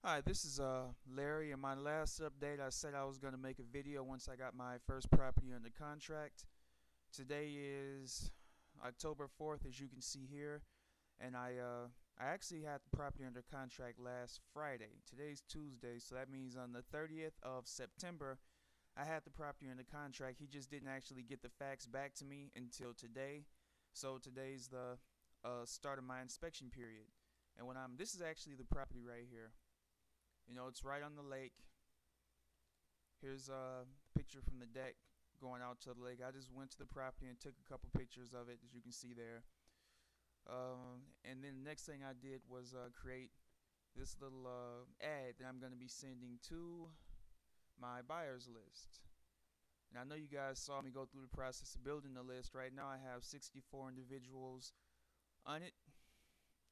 Hi, this is Larry. In my last update, I said I was going to make a video once I got my first property under contract. Today is October 4th, as you can see here, and I actually had the property under contract last Friday. Today's Tuesday, so that means on the 30th of September, I had the property under contract. He just didn't actually get the facts back to me until today. So today's the start of my inspection period. And this is actually the property right here. It's right on the lake. Here's a picture from the deck going out to the lake. I just went to the property and took a couple pictures of it, as you can see there. And then the next thing I did was create this little ad that I'm going to be sending to my buyers list. And I know you guys saw me go through the process of building the list. Right now I have 64 individuals on it,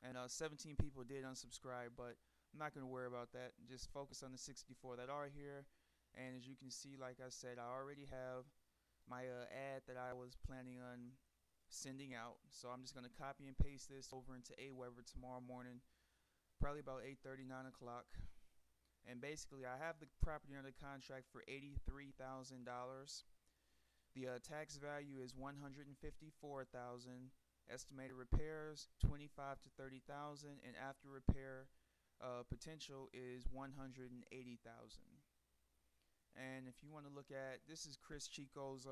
and 17 people did unsubscribe, but I'm not going to worry about that. Just focus on the 64 that are here. And as you can see, like I said, I already have my ad that I was planning on sending out. So I'm just going to copy and paste this over into Aweber tomorrow morning, probably about 8:30, 9 o'clock. And basically, I have the property under contract for $83,000. The tax value is $154,000. Estimated repairs 25 to 30,000, and after repair potential is 180,000. And if you want to look at, this is Cris Chico's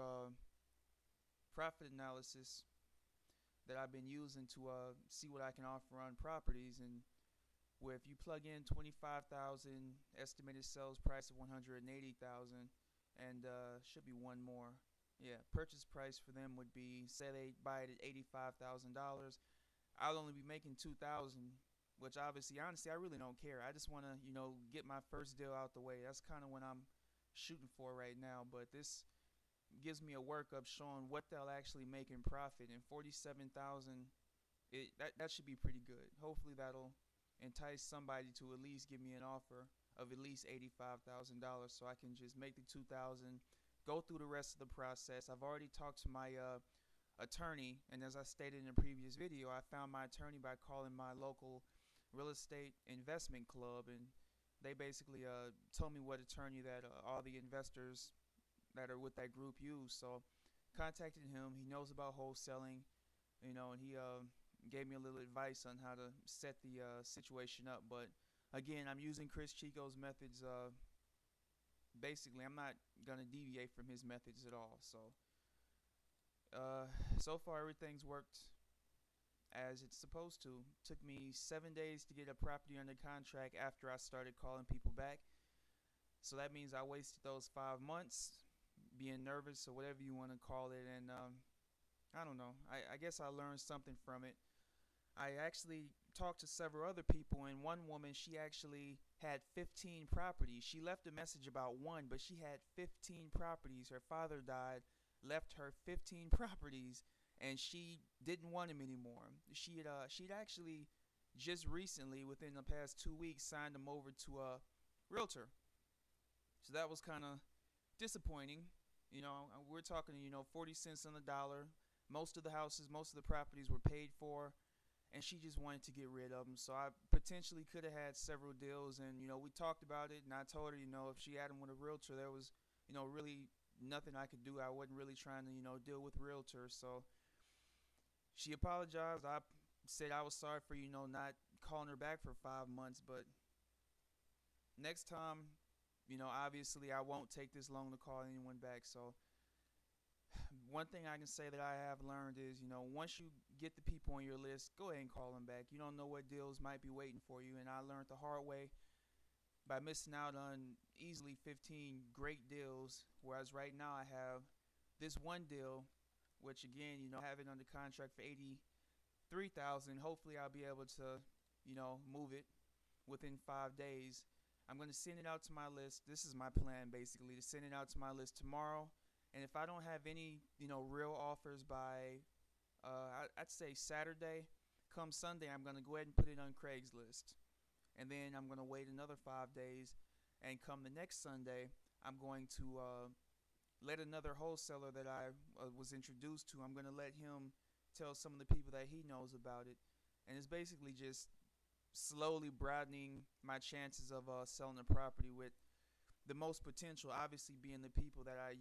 profit analysis that I've been using to see what I can offer on properties. And where if you plug in 25,000, estimated sales price of 180,000, and should be one more. Yeah, purchase price for them would be, say they buy it at $85,000. I'll only be making 2,000, which obviously, honestly, I really don't care. I just want to, get my first deal out the way. That's kind of what I'm shooting for right now. But this gives me a workup showing what they'll actually make in profit. And 47,000, that should be pretty good. Hopefully, that'll entice somebody to at least give me an offer of at least $85,000, so I can just make the 2,000, go through the rest of the process. I've already talked to my attorney, and as I stated in a previous video, I found my attorney by calling my local real estate investment club, and they basically told me what attorney that all the investors that are with that group use. So contacted him. He knows about wholesaling, and he gave me a little advice on how to set the situation up. But again, I'm using Cris Chico's methods. Basically, I'm not gonna deviate from his methods at all. So far everything's worked as it's supposed to. Took me 7 days to get a property under contract after I started calling people back. So that means I wasted those 5 months being nervous or whatever you want to call it. And I don't know. I guess I learned something from it. I actually talked to several other people, and one woman, she actually had 15 properties. She left a message about one, but she had 15 properties. Her father died, left her 15 properties, and she didn't want him anymore. She'd actually just recently, within the past 2 weeks, signed him over to a realtor. So that was kind of disappointing. We're talking, 40 cents on the dollar. Most of the houses, most of the properties were paid for, and she just wanted to get rid of them. So I potentially could have had several deals, and we talked about it, and I told her, if she had them with a realtor, there was, really nothing I could do. I wasn't really trying to, deal with realtors. So she apologized. I said I was sorry for, not calling her back for 5 months, but next time, obviously I won't take this long to call anyone back. So one thing I can say that I have learned is, once you get the people on your list, go ahead and call them back. You don't know what deals might be waiting for you, and I learned the hard way by missing out on easily 15 great deals, whereas right now I have this one deal, which again, I have it under contract for 83,000. Hopefully I'll be able to, move it within 5 days. I'm going to send it out to my list. This is my plan, basically, to send it out to my list tomorrow. And if I don't have any, real offers by, I'd say Saturday, come Sunday, I'm going to go ahead and put it on Craigslist. And then I'm going to wait another 5 days. And come the next Sunday, I'm going to let another wholesaler that I was introduced to, I'm going to let him tell some of the people that he knows about it. And it's basically just slowly broadening my chances of selling the property with the most potential obviously being the people that I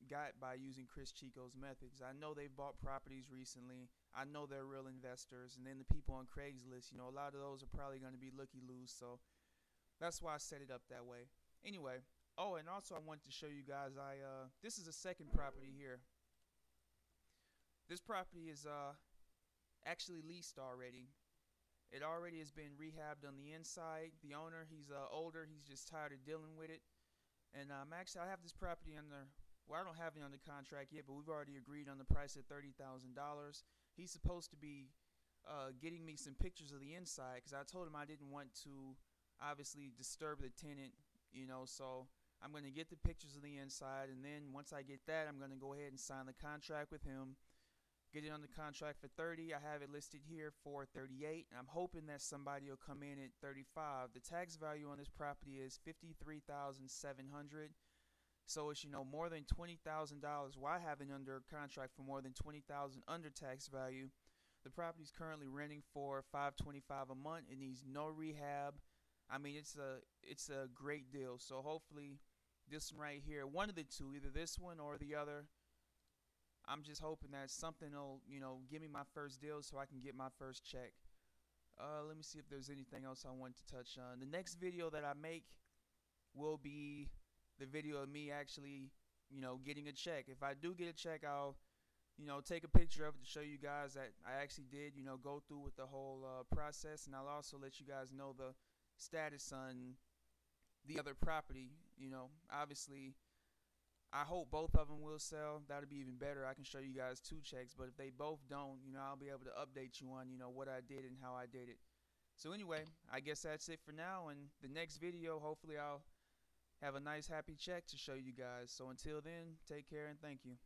got by using Cris Chico's methods. I know they've bought properties recently. I know they're real investors. And then the people on Craigslist, a lot of those are probably going to be looky-loos. So that's why I set it up that way. Anyway, oh, and also I wanted to show you guys, this is a second property here. This property is actually leased already. It already has been rehabbed on the inside. The owner, he's older. He's just tired of dealing with it. And actually, I have this property under. Well, I don't have it under contract yet, but we've already agreed on the price at $30,000. He's supposed to be getting me some pictures of the inside because I told him I didn't want to obviously disturb the tenant, So I'm going to get the pictures of the inside, and then once I get that, I'm going to go ahead and sign the contract with him. Get it on the contract for 30. I have it listed here for 38. I'm hoping that somebody will come in at 35. The tax value on this property is $53,700. So it's more than $20,000. Well, I have it under contract for more than $20,000 under tax value. The property is currently renting for $525 a month. It needs no rehab. I mean, it's a great deal. So hopefully, this one right here, one of the two, either this one or the other. I'm just hoping that something will, give me my first deal so I can get my first check. Let me see if there's anything else I want to touch on. The next video that I make will be the video of me actually, getting a check. If I do get a check, I'll, take a picture of it to show you guys that I actually did, go through with the whole process. And I'll also let you guys know the status on the other property. Obviously, I hope both of them will sell. That'll be even better. I can show you guys 2 checks, but if they both don't, I'll be able to update you on, what I did and how I did it. So anyway, I guess that's it for now. And the next video, hopefully I'll have a nice happy check to show you guys. So until then, take care and thank you.